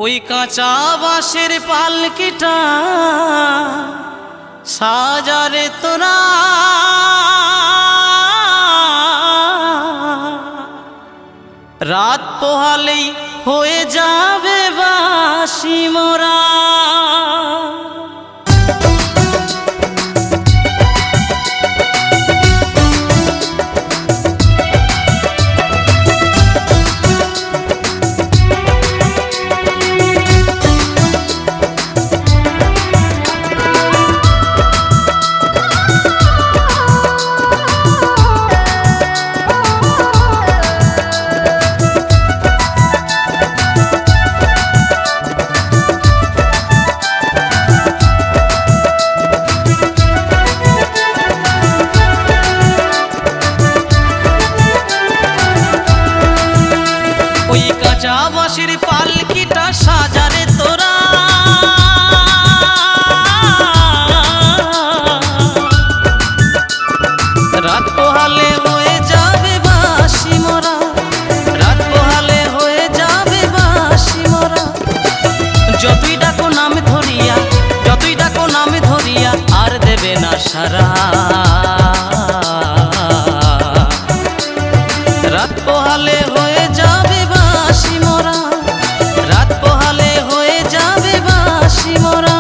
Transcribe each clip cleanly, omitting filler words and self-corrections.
ওই কাঁচা বাঁশের পালকিটা সাজারে তোরা, রাত পোহালেই হয়ে যাবে বাঁশি মোরা। ওই কাঁচা বাঁশের পালকিটা সাজারে তোরা, রাত পোহালে হয়ে যাবে বাঁশি মোরা, রাত পোহালে হয়ে যাবে বাঁশি মোরা। যতই ডাকো নাম ধরিয়া, যতই ডাকো নাম ধরিয়া আর দেবে না সারা, রাত পোহালে হয়ে যাবে বাঁশি মোরা, রাত পোহালে হয়ে যাবে বাঁশি মোরা।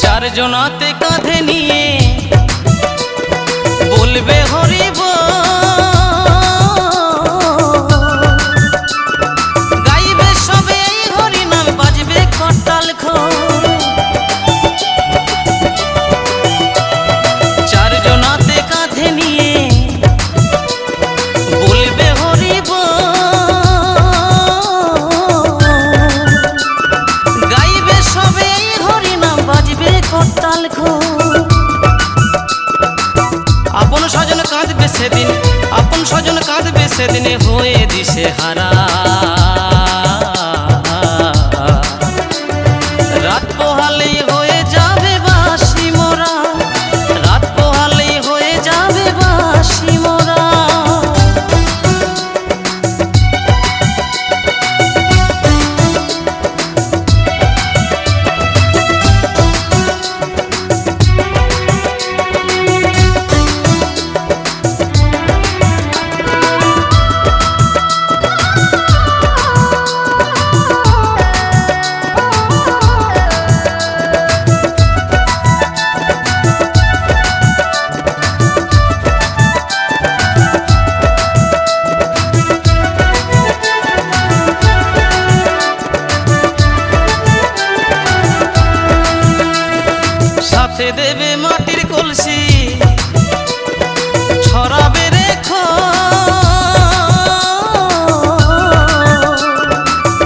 চারজনাতে কাঁধে নিয়ে বলবে হরি বল, গাইবে সবে এই হরি নাম, বাজবে করতাল খোল। চারজনাতে কাঁধে নিয়ে বলবে হরি বল, গাইবে সবে এই হরি নাম, বাজবে করতাল খোল। আপন স্বজন কাঁদবে সেদিন, আপন স্বজন কাঁদবে সেদিনে হয়ে দিশে হারা, রাত পোহালেই হয়ে যাবে বাঁশি মোরা, রাত পোহালেই হয়ে যাবে বাঁশি মোরা। সাথে দেবে মাটির কলসি, ছড়াবে রেখো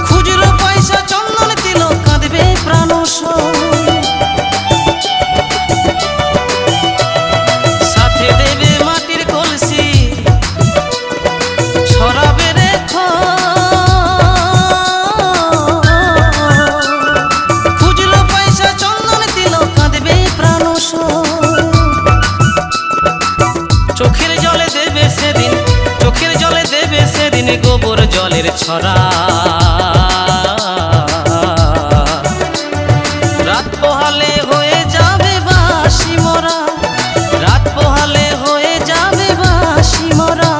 খুচরো পয়সা, চন্দন দিল কাঁদবে প্রাণ সই। সাথে দেবে মাটির কলসি, ছড়াবে রেখো খুচরো পয়সা, চন্দন দিল কাঁদবে প্রাণ সই। চোখের জলে দেবে সেদিন, চোখের জলে দেবে সেদিন গোবর জলের ছড়া, রাত পোহালে হয়ে যাবে বাঁশি মোরা, রাত পোহালে হয়ে যাবে বাঁশি মোরা।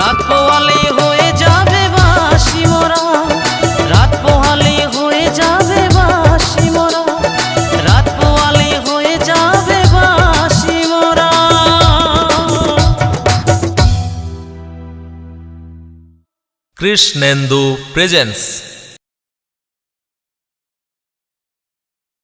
রাত পোহালে হয়ে যাবে বাসি মোরা, রাত পোহালে হয়ে যাবে বাসি মোরা, রাত পোহালে হয়ে যাবে বাসি মোরা। কৃষ্ণেন্দু প্রেজেন্স।